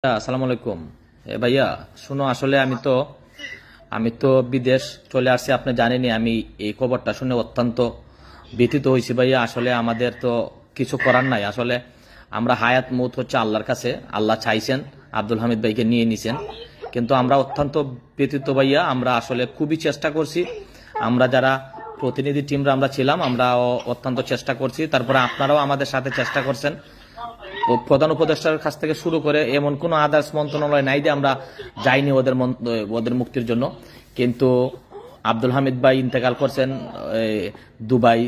আসসালামু আলাইকুম। ভাইয়া শুনো, আসলে আমি তো বিদেশ চলে আসছি, আপনি জানেনই। আমি এই খবরটা শুনে অত্যন্ত ব্যথিত হয়েছি ভাইয়া। আসলে আমাদের তো কিছু করার নাই। আসলে আমরা হায়াত মৌত হচ্ছে আল্লাহর কাছে, আল্লাহ চাইছেন আব্দুল হামিদ ভাইকে নিয়ে নিছেন, কিন্তু আমরা অত্যন্ত ব্যথিত ভাইয়া। আমরা আসলে খুবই চেষ্টা করছি, আমরা যারা প্রতিনিধি টিমরা আমরা ছিলাম, আমরা অত্যন্ত চেষ্টা করছি। তারপরে আপনারাও আমাদের সাথে চেষ্টা করছেন। প্রধান উপদেষ্টার কাছ থেকে শুরু করে এমন কোন আদার্স মন্ত্রণালয় নাই যে আমরা যাইনি ওদের মুক্তির জন্য। কিন্তু আব্দুল হামিদ ভাই ইন্তেকাল করছেন দুবাই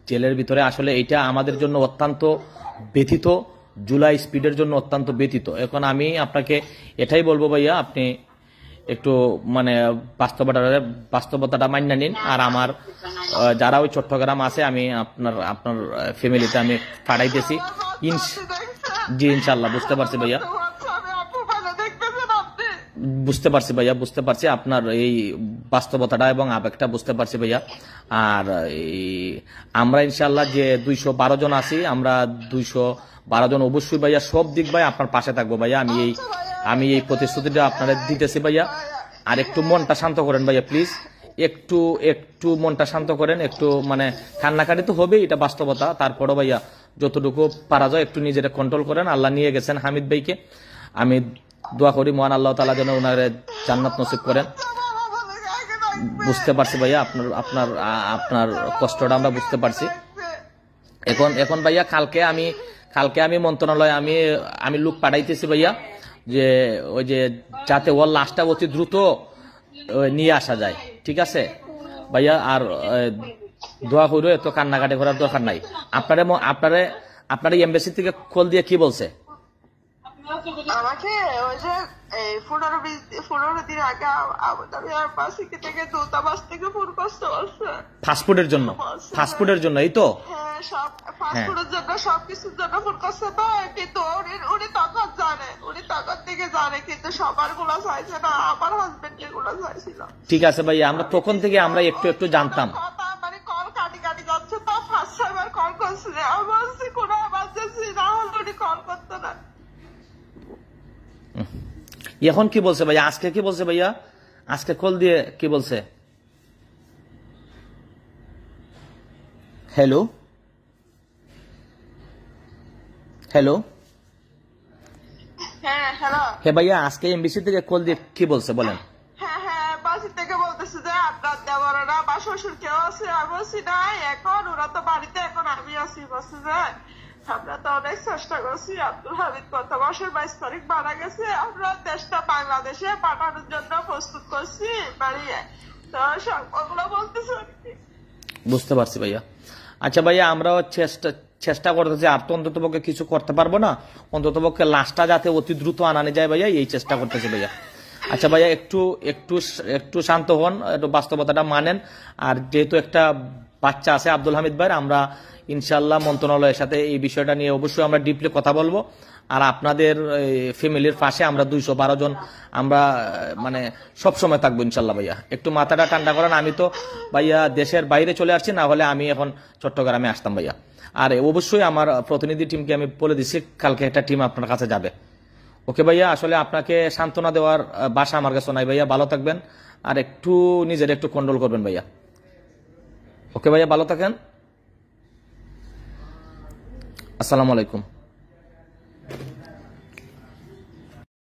জেলের ভিতরে। আসলে এটা আমাদের জন্য অত্যন্ত ব্যথিত, জুলাই স্পিডের জন্য অত্যন্ত ব্যথিত। এখন আমি আপনাকে এটাই বলবো ভাইয়া, আপনি একটু মানে বাস্তবতাটা মান্য নিন। আর আমার যারা ওই চট্টগ্রাম আছে, আমি আপনার ফ্যামিলিতে আমি পাঠাইতেছি। জি ইনশাল্লাহ। বুঝতে পারছি ভাইয়া, বুঝতে পারছি আপনার এই বাস্তবতাটা এবং আবেগটা বুঝতে পারছি ভাইয়া। আর আমরা ইনশাল্লাহ যে 212 জন আছি, আমরা 212 জন অবশ্যই ভাইয়া সব দিক ভাই আপনার পাশে থাকবো ভাইয়া। আমি এই প্রতিশ্রুতিটা আপনারা দিতেছি ভাইয়া। আর একটু মনটা শান্ত করেন ভাইয়া প্লিজ, একটু মনটা শান্ত করেন। একটু মানে কান্নাকাটি তো হবে, এটা বাস্তবতা। তারপরও ভাইয়া যতটুকু পারা যায় একটু নিজেরা কন্ট্রোল করেন। আল্লাহ নিয়ে গেছেন হামিদ ভাইকে, আমি দোয়া করি মহান আল্লাহ তাআলা যেন ওনারে জান্নাত নসিব করেন। বুঝতে পারছি ভাইয়া আপনার কষ্টটা আমরা বুঝতে পারছি। এখন ভাইয়া কালকে আমি মন্ত্রণালয়ে আমি লোক পাঠাইতেছি ভাইয়া, যে ওই যে যাতে ওর লাশটা অতি দ্রুত নিয়ে আসা যায়। ঠিক আছে ভাইয়া? আর দোয়া করো, এত কান্নাকাটি করার দরকার নাই। আপনার এমবাসি থেকে কল দিয়ে কি বলছে? আমাকে ওই যে 15-20 দিন আগে আবুধাবি এয়ারবাসি থেকে দূতাবাস থেকে ফোন করতে বলছে ফাস্টফুডের জন্য এই তো। হ্যাঁ, সব ফাস্টফুডের জন্য, সবকিছুর জন্য ফোন করছে। তো কিন্তু উনি তখন থেকে জানে, কিন্তু সবার গুলা চাইছে না, আমার হাজবেন্ডের গুলা চাইছিল। ঠিক আছে ভাইয়া, আমরা তখন থেকে আমরা একটু জানতাম। মানে কল কাটি যাচ্ছে, তো 5-6 বার কল করছে। আমি বলছি কোনো এমার্জেন্সি না হলে উনি কল করতো না। এখন কি বলছে ভাইয়া? আজকে কি বলছে ভাইয়া? আজকে কল দিয়ে কি বলছে? হ্যালো হ্যাঁ ভাইয়া, আজকে এমবিসি থেকে কল দিয়ে কি বলছে বলেন? হ্যাঁ, বাসি থেকে বলতেছে যে আপনার দেওয়ারা বা শ্বশুর কেউ আছে। আমি বলছি নাই, এখন ওরা তো বাড়িতে, এখন আমি আছি। বলছে যে আমরা তো অনেক চেষ্টা করছি, আব্দুল হামিদ গত মাসের 22 তারিখ মারা গেছে, আমরা দেশটা বাংলাদেশে পাঠানোর জন্য প্রস্তুত করছি বাড়িয়ে। তো ওগুলো বলতেছে। বুঝতে পারছি ভাইয়া। আচ্ছা ভাইয়া, আমরাও চেষ্টা করতেছি। আর তো অন্তত পক্ষে কিছু করতে পারবো না, অন্তত পক্ষে লাশটা যাতে অতি দ্রুত আনানো যায় ভাইয়া, এই চেষ্টা করতেছি ভাইয়া। আচ্ছা ভাইয়া, একটু শান্ত হন, একটু বাস্তবতাটা মানেন। আর যেহেতু একটা বাচ্চা আছে আব্দুল হামিদ ভাই, আমরা ইনশাল্লাহ মন্ত্রণালয়ের সাথে এই বিষয়টা নিয়ে অবশ্যই আমরা ডিপলি কথা বলবো। আর আপনাদের ফ্যামিলির পাশে আমরা 212 জন আমরা মানে সবসময় থাকবো ইনশাল্লাহ ভাইয়া। একটু মাথাটা ঠান্ডা করেন। আমি তো ভাইয়া দেশের বাইরে চলে আসছি, না হলে আমি এখন চট্টগ্রামে আসতাম ভাইয়া। আর অবশ্যই আমার প্রতিনিধি টিমকে আমি বলে দিচ্ছি, কালকে একটা টিম আপনার কাছে যাবে। ওকে ভাইয়া? আসলে আপনাকে সান্ত্বনা দেওয়ার ভাষা আমার কাছে নাই ভাইয়া। ভালো থাকবেন, আর নিজের একটু কন্ট্রোল করবেন ভাইয়া। ওকে ভাইয়া, ভালো থাকেন। আসসালামু আলাইকুম।